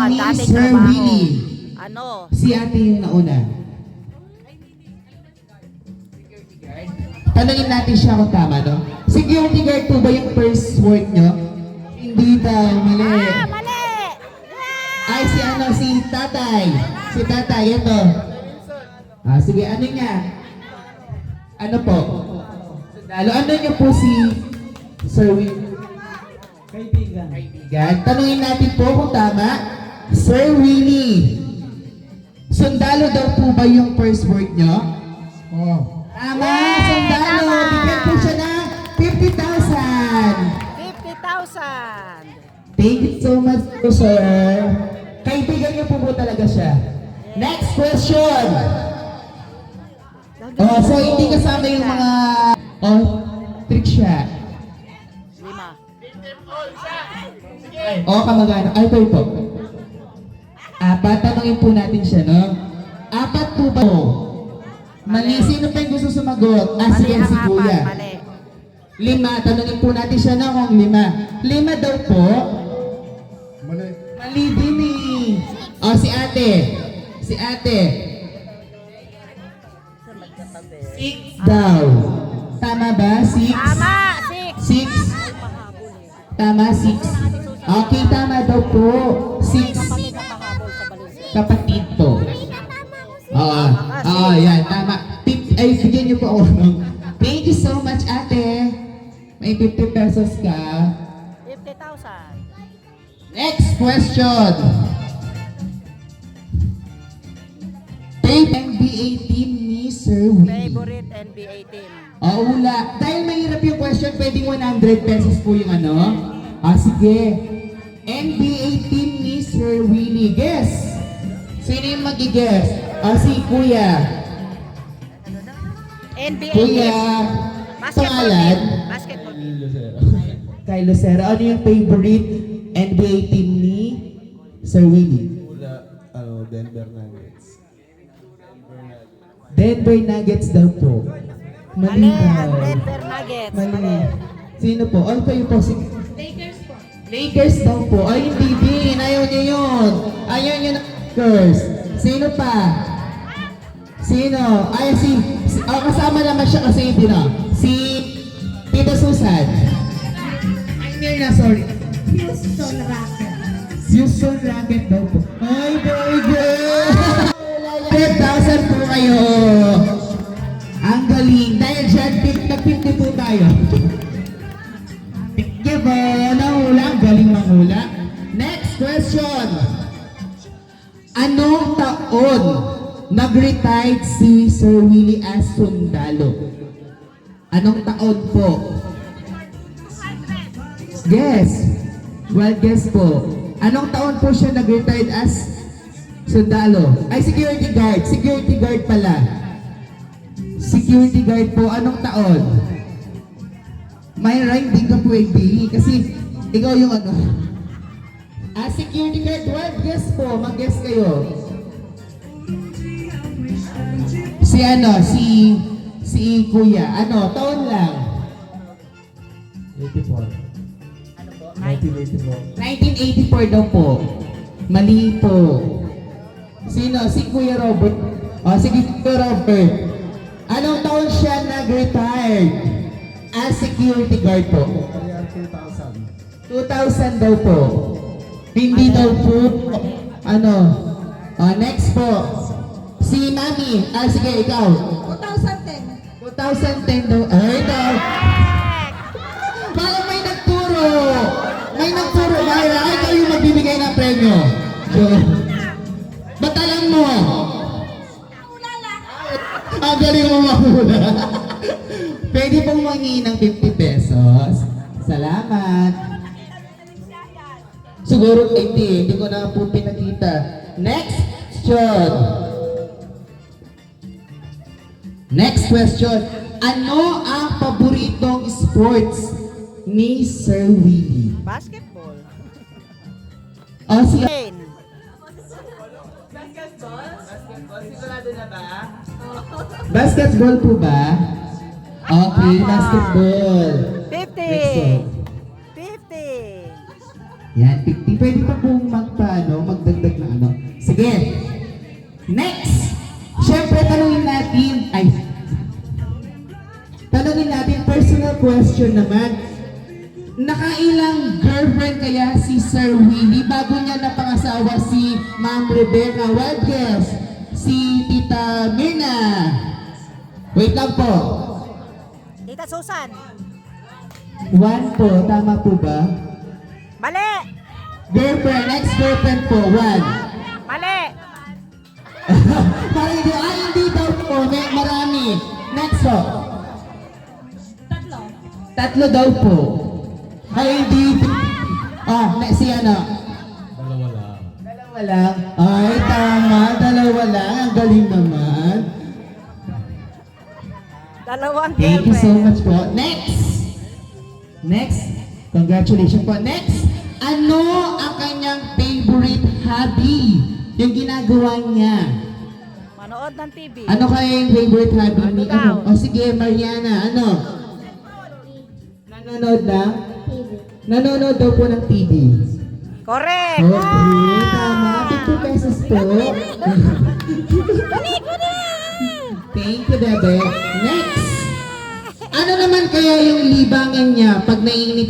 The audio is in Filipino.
ni dating Sir trabaho. Willie. Ano? Si ate yung nauna. Tanungin natin siya kung tama, no? Security guard po ba yung first word nyo? Hindi daw, mali. Mali! Ay, si tatay. Si tatay, ito. Sige, ano niya? Ano po? Sundalo. Ano niyo po si Sir Willie? Kaibigan. Kaibigan. Tanungin natin po kung tama. Sir Willie, sundalo daw po ba yung first word nyo? Oh. Tama, Yay! sundalo. Tama! Bigyan po siya ng 50,000. 50,000. Thank you so much po, sir. Kaibigan niyo po talaga siya. Next question. So hindi kasama yung mga trick shot. 5. Kamag-anak. Ay, po. Tanungin po natin siya, no? 4 po ba? Mali. Sino pa yung gusto sumagot? Mali Sige, ang si Kuya. 4. Mali. 5. Tanungin po natin siya na kung 5. 5 daw po. Mali. Mali din eh. Si ate. Si ate. 6 daw. Tama ba? 6? Tama! 6. 6? Tama, 6. Okay, tama daw po. 6. Kapatid po. Yan, tama. Ay, bigyan niyo po ako ng... Thank you so much, ate. May 50 pesos ka. 50,000. Next question. Favorite NBA team ni Sir Willie. Favorite NBA team. Wala. Dahil mahirap yung question, pwedeng 100 pesos po yung ano. Sige. NBA team ni Sir Willie. Guess. Sino yung mag-guess? Si Kuya. NBA Kuya. team. Basketball Pangalan? team. Basketball team. Kay Lucero. Ano yung favorite NBA team ni Sir Willie? Denver Nuggets. Denver Nuggets daw po. Mali ang daw. Denver Nuggets. Mali. Sino po? Kayo po. Lakers po. Lakers daw po. Ay, hindi din. Ayaw niyo yun. Ayaw niyo na Lakers. Sino pa? Sino? Kasama naman siya kasi hindi na. Si Tita Susan. Ay, hindi na, sorry. Houston Rockets. Houston Rockets daw po. Ay, very good! 10,000 po kayo. Ang galing. Dahil dyan, nag-50 po tayo. Thank you po. Nahula. Ang galing manghula. Next question. Anong taon nag-retired si Sir Willie as sundalo? Anong taon po? Guess. Well, guess po. Anong taon po siya nag-retired as sundalo? Ay, security guard. Security guard pala. Security guard po. Anong taon? May rhyme din ka pwede. Kasi ikaw yung ano. Security guard. Well, guess po. Mag-guess kayo. Si Kuya. Taon lang. 84. Ano po? 1984. 1984 daw po. Mali po. Sino? Si Kuya Robert. Sige, Kuya Robert. Anong taon siya nag-retired as security guard po? Career 2000. 2000 daw po. Hindi daw po. Next po. Si Mami. Sige, ikaw. 2010. 2010 daw. Ay, daw. Parang may nagturo. May nagturo. Myra, ikaw yung magbibigay ng premyo. Ba't alam mo? Ang galing mo mahula. Pwede pong mangingi ng 50 pesos. Salamat. Siguro 80. Hindi ko na po pinakita. Next question. Next question. Ano ang paboritong sports ni Sir Willie? Basketball. Si Jane. basketball po ba? Okay, Tama. basketball. 50. Next one. 50. Yan, 50 Pwede pa pong magdagdag na ano. Sige. Next! Siyempre, tanungin natin, personal question naman. Nakailang girlfriend kaya si Sir Willie bago niya napangasawa si Ma'am Rebecca? Wild guess. Si Tita Mirna. Wait lang po. Tita Susan. 1 po. Tama po ba? Mali. Girlfriend, ex-girlfriend po. 1. Mali. Parang hindi daw po. Marami. Next po. 3 daw po. Ay, hindi. Si ano? Dalawa lang. Ay, tama. 2 lang. Ang galing naman. Dalawang Thank you so girlfriend. much po. Next. Congratulations po. Next. Ano ang kanyang favorite hobby? Yung ginagawa niya. Manood ng TV. Ano kaya yung favorite hobby Ano ni daw? O sige, Mariana. Ano? Nanonood lang? Nanonood daw po ng TV. Correct. Okay, tama. 50 pesos po. Thank you, Bebe. Next! Ano naman kaya yung libangan niya pag naiinip